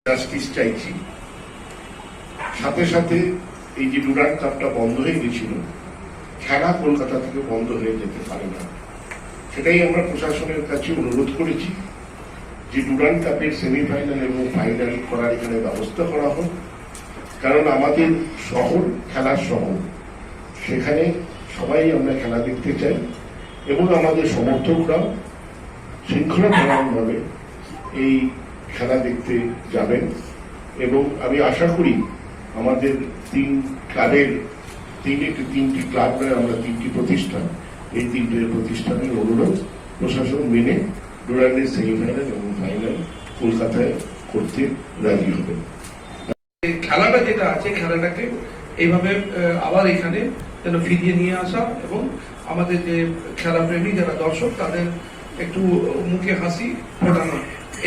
Justice চাইছি। সাথে সাথে এই যে ডুরান্ড কাপটা বন্ধ হয়ে গেছিল, খেলা কলকাতা থেকে বন্ধ হয়ে যেতে পারে না। সেটাই আমরা প্রশাসনের কাছে অনুরোধ করেছি যে ডুরান্ড কাপের সেমিফাইনাল এবং ফাইনাল করার এখানে ব্যবস্থা করা হোক। কারণ আমাদের শহর খেলার শহর, সেখানে সবাই আমরা খেলা দেখতে চাই এবং আমাদের সমর্থকরাও শৃঙ্খলাপরায়ণভাবে এই খেলা দেখতে যাবেন। এবং আমি আশা করি আমাদের তিনটি ক্লাব নয়, আমরা তিনটি প্রতিষ্ঠান, এই তিনটে প্রতিষ্ঠানের অনুরোধ প্রশাসন মেনে ডুরান্ডের সেমিফাইনাল এবং ফাইনাল কলকাতায় করতে রাজি হবে। খেলাটা যেটা আছে খেলাটাকে এইভাবে আবার এখানে যেন ফিরিয়ে নিয়ে আসা এবং আমাদের যে খেলা প্রেমী যারা দর্শক তাদের একটু মুখে হাসি ফোটানো,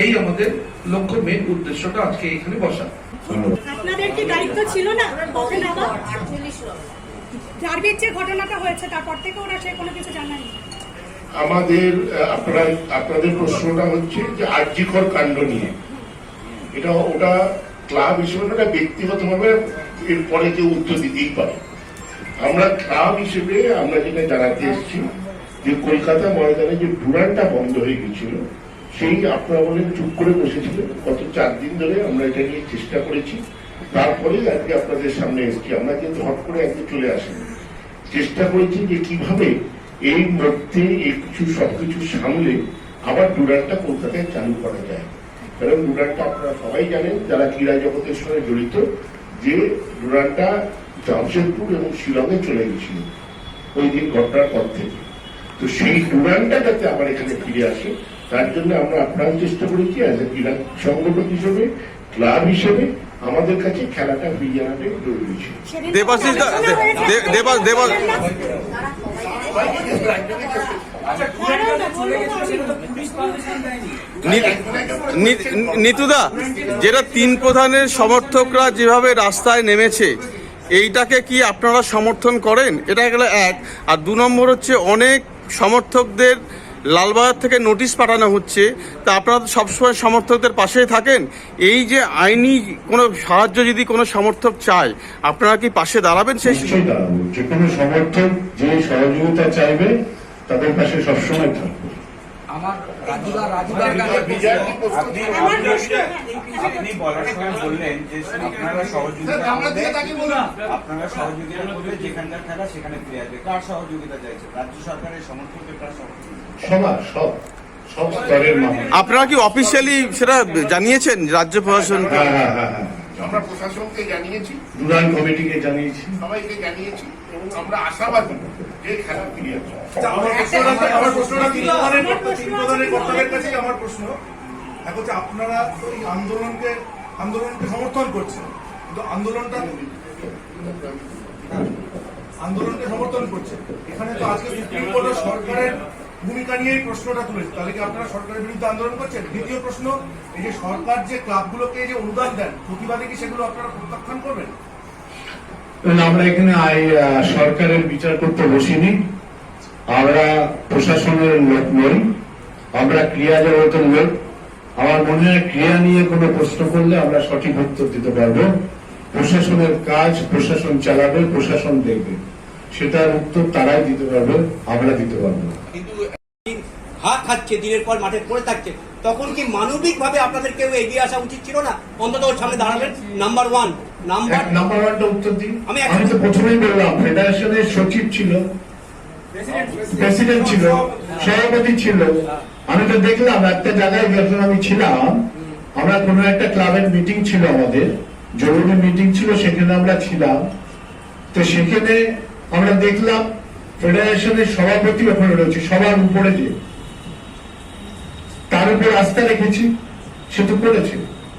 এই আমাদের লক্ষ্য, মেন উদ্দেশ্যটা আজকে এখানে বসা। আপনাদের কি দায়িত্ব ছিল না? ডার্বির যে ঘটনাটা হয়েছে তারপর থেকে ওরা সে কোনো কিছু জানায়নি। আমাদের আপনাদের প্রশ্নটা হচ্ছে যে আর্যিকর কাণ্ড নিয়ে, ওটা ক্লাব হিসেবে ওটা ব্যক্তিগতভাবে এরপরে যে উত্তর দিতেই পারে। আমরা ক্লাব হিসেবে আমরা যেটা জানাতে এসেছি যে কলকাতা ময়দানে যে ডুরান্ডটা বন্ধ হয়ে গেছিল, সেই আপনারা বলেন চুপ করে বসেছিলেন। গত 4 দিন ধরে আমরা এটা নিয়ে চেষ্টা করেছি, তারপরে আজকে আপনাদের সামনে এসেছি। আমরা কিন্তু হট করে আজকে চলে আসিনি, চেষ্টা করেছি যে কিভাবে এই মধ্যে সবকিছু সামলে আবার ডুরান্ডটা কলকাতায় চালু করা যায়। কারণ ডুরান্ডটা আপনারা সবাই জানেন যারা ক্রীড়া জগতের সঙ্গে জড়িত, যে ডুরান্ডটা জামশেদপুর এবং শিলংয়ে চলে গেছিল ওই দিন ঘটনার পর থেকে। তো সেই ডুরান্ডটা যাতে আবার এখানে ফিরে আসে, তার জন্য আমরা আপ্রাণ চেষ্টা করেছি অ্যাজ এ ক্রীড়া সংগঠক হিসেবে, ক্লাব হিসেবে আমাদের কাছে খেলাটা ফিরিয়ে আনাটাই জরুরি ছিল। নিতুদা, যেটা 3 প্রধানের সমর্থকরা যেভাবে রাস্তায় নেমেছে, এইটাকে কি আপনারা সমর্থন করেন? এটা গেল 1। আর 2 নম্বর হচ্ছে অনেক সমর্থকদের লালবাজার থেকে নোটিশ পাঠানো হচ্ছে, তা আপনারা তো সবসময় সমর্থকদের পাশেই থাকেন। এই যে আইনি কোনো সাহায্য যদি কোনো সমর্থক চায়, আপনারা কি পাশে দাঁড়াবেন? সেই দাঁড়াবো, যে কোনো সমর্থক যে সহযোগিতা চাইবে তাদের পাশে সবসময় থাকবো। আপনি বলার সময় বললেন যে আপনারা সহযোগিতা করলে যেখানকার খেলা সেখানে ফিরে আসবে। কার সহযোগিতা চাইছে? রাজ্য সরকারের সমর্থকের, কার সহযোগিতা? সব স্তরের মানুষ। আপনারা কি অফিসিয়ালি সেটা জানিয়েছেন রাজ্য প্রশাসন? আমরা প্রশাসনকে জানিয়েছি, ডুরান্ড কমিটিকে জানিয়েছি, সবাইকে জানিয়েছি এবং আমরা আশাবাদী যে খেলা ফিরে আসবে। আমার প্রশ্নটা তিন প্রধানের কর্তাদের কাছেই আমার প্রশ্ন এখন হচ্ছে, আপনারা এই আন্দোলনকে সমর্থন করছেন, কিন্তু আন্দোলনকে সমর্থন করছে, এখানে তো আজকে সুপ্রিম কোর্ট সরকারের ভূমিকা নিয়ে এই প্রশ্নটা তুলেছে, তাহলে কি আপনারা সরকারের বিরুদ্ধে আন্দোলন করছেন? দ্বিতীয় প্রশ্ন, এই যে সরকার যে ক্লাবগুলোকে যে অনুদান দেন, প্রতিবাদে কি সেগুলো আপনারা প্রত্যাখ্যান করবেন? আমরা এখানে সরকারের বিচার করতে বসিনি, আমরা প্রশাসনের লোক নই, আমরা ক্রিয়া জগতের লোক। আমার মনে হয় ক্রিয়া নিয়ে কোনো প্রশ্ন করলে আমরা সঠিক উত্তর দিতে পারবো। প্রশাসনের কাজ প্রশাসন চালাবে, প্রশাসন দেখবে, সেটার উত্তর তারাই দিতে পারবে, আমরা দিতে পারবো না। কিন্তু হাত খাচ্ছে, দিনের পর মাঠে পড়ে থাকছে, তখন কি মানবিক ভাবে আপনাদের কেউ এগিয়ে আসা উচিত ছিল না? অন্তত ওর সামনে দাঁড়াবেন। নাম্বার ওয়ানটা উত্তর দিন। আমি তো প্রথমেই বললাম, ফেডারেশনের সচিব ছিল, প্রেসিডেন্ট ছিল, সভাপতি ছিল। আমি তো দেখলাম একটা জায়গায় যখন আমি ছিলাম, আমরা কোনো একটা ক্লাবের মিটিং ছিল, আমাদের জরুরি মিটিং ছিল, সেখানে আমরা ছিলাম। তো সেখানে আমরা দেখলাম ফেডারেশনের সভাপতি ওখানে রয়েছে, সবার উপরে, যে তার উপর আস্থা রেখেছি, সে তো করেছে।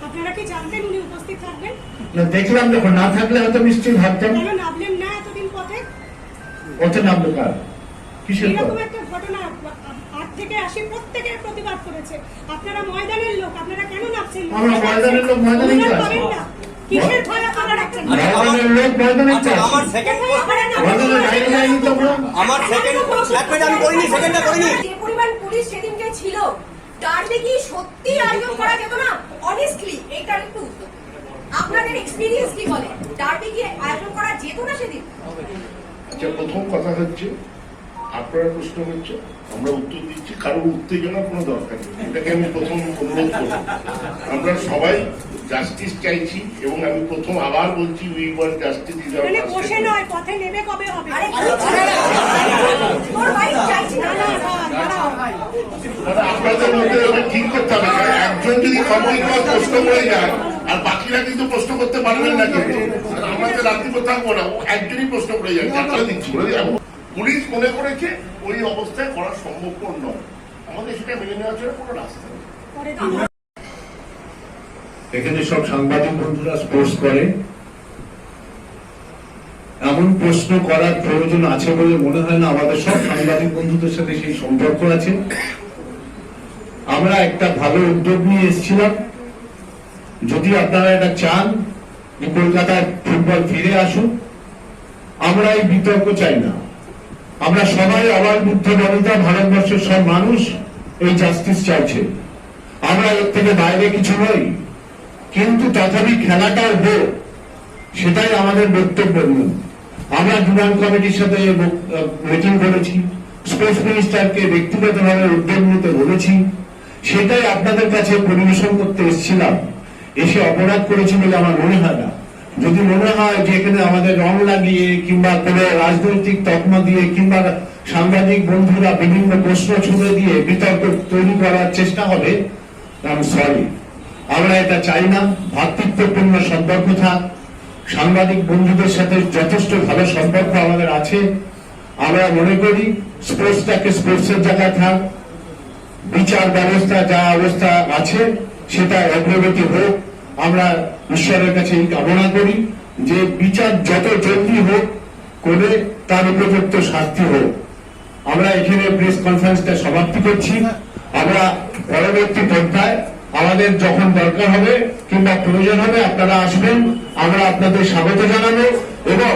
আপনারা কি জানতেন উনি উপস্থিত থাকবেন? না, দেখলাম যখন, না থাকলে হয়তো নিশ্চয়ই ভাবতাম। নামলেন না এতদিন পথে? পথে নামলো কার? কিসের পথে? এরকম একটা ঘটনা 8 থেকে 80 প্রত্যেকে প্রতিবাদ করেছে। আপনারা ময়দানের লোক, আপনারা কেন নামছেন? আমরা ময়দানের লোক, ময়দানেই তো আছি। কিসের ভয় আপনারা রাখছেন? ময়দানের লোক, ময়দানেই তো আছি। আমার সেকেন্ড ময়দানের বাইরে যাইনি তো আমরা। আমার সেকেন্ড এক মিনিট আমি করিনি, সেকেন্ডটা করিনি। যে পরিমাণ পুলিশ সেদিনকে ছিল, ডার্বি কি সত্যি আয়োজন করা যেত না? অনেস্টলি এইটার একটু উত্তর। আপনাদের এক্সপিরিয়েন্স কি বলে? ডার্বি কি আয়োজন করা যেত না সেদিন? আচ্ছা, প্রথম কথা হচ্ছে আপনারা প্রশ্ন হচ্ছে, আমরা উত্তর দিচ্ছি, কারোর উত্তেজনার কোনো দরকার নেই। এটাকে আমি প্রথম অনুরোধ করব। আমরা সবাই জাস্টিস চাইছি এবং আমি প্রথম আবার বলছি, উই ওয়ান্ট জাস্টিস ইজ মানে বসে নয়, পথে নেমে কবে হবে? আরে তোর ভাই চাইছি না। আপনাদের মধ্যে ঠিক করতে হবে, কারণ একজন যদি কমপ্লিট প্রশ্ন করে যায় আর বাকিরা কিন্তু প্রশ্ন করতে পারবেন না, কিন্তু আমাদের রাত্রিতে থাকবো না, ও একজনই প্রশ্ন করে যায়। যাত্রা দিচ্ছি, পুলিশ মনে করেছে ওই অবস্থায় করা সম্ভবপর নয়, আমাদের সেটা মেনে নেওয়ার জন্য কোনো রাস্তা নেই। এখানে সব সাংবাদিক বন্ধুরা স্পোর্টস করে, এমন প্রশ্ন করার প্রয়োজন আছে বলে মনে হয় না। আমাদের সব সাংবাদিক বন্ধুদের সাথে সেই সম্পর্ক আছে। আমরা একটা ভালো উদ্যোগ নিয়ে এসেছিলাম। যদি আপনারা এটা চান যে কলকাতায় ফুটবল ফিরে আসুন, আমরা এই বিতর্ক চাই না। আমরা সবাই আবার বুদ্ধ বনিতা, ভারতবর্ষের সব মানুষ এই জাস্টিস চাইছে। আমরা এর থেকে বাইরে কিছু নই, কিন্তু তথাপি খেলাটার হোক, সেটাই আমাদের বক্তব্য নিয়ে। আমরা ডুরান্ড কমিটির সাথে মিটিং করেছি, স্পোর্টস মিনিস্টারকে ব্যক্তিগতভাবে উদ্যোগ নিতে বলেছি, সেটাই আপনাদের কাছে পরিবেশন করতে এসেছিলাম। এসে অপরাধ করেছি বলে আমার মনে হয় না। যদি মনে হয় যে এখানে আমাদের রং লাগিয়ে কিংবা কোন রাজনৈতিক তকমা দিয়ে কিংবা সাংবাদিক বন্ধুরা বিভিন্ন প্রশ্ন ছুড়ে দিয়ে বিতর্ক তৈরি করার চেষ্টা হবে, আমি সরি, আমরা এটা চাই না। ভ্রাতৃত্বপূর্ণ সম্পর্ক থাক, সাংবাদিক বন্ধুদের সাথে যথেষ্ট ভালো সম্পর্ক আমাদের আছে। আমরা মনে করি স্পোর্টসটাকে স্পোর্টসের জায়গায় থাক, বিচার ব্যবস্থা যা অবস্থা আছে সেটা অগ্রগতি হোক। আমরা ঈশ্বরের কাছে এই কামনা করি যে বিচার যত জলদি হোক করে তার উপযুক্ত শাস্তি হোক। আমরা এখানে প্রেস কনফারেন্সটা সমাপ্তি করছি। আমরা পরবর্তী পর্যায়ে আমাদের যখন দরকার হবে কিংবা প্রয়োজন হবে আপনারা আসবেন, আমরা আপনাদের স্বাগত জানাবো এবং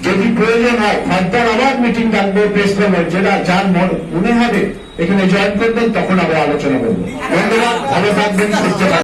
যদি প্রয়োজন হয় ফার্দার আবার মিটিং ডাকবো, প্রেস কনফারেন্স, যেটা যার মনে হবে এখানে জয়েন করবেন, তখন আমরা আলোচনা করবো। ধন্যবাদ, ভালো থাকবেন, সুস্থ থাকবেন।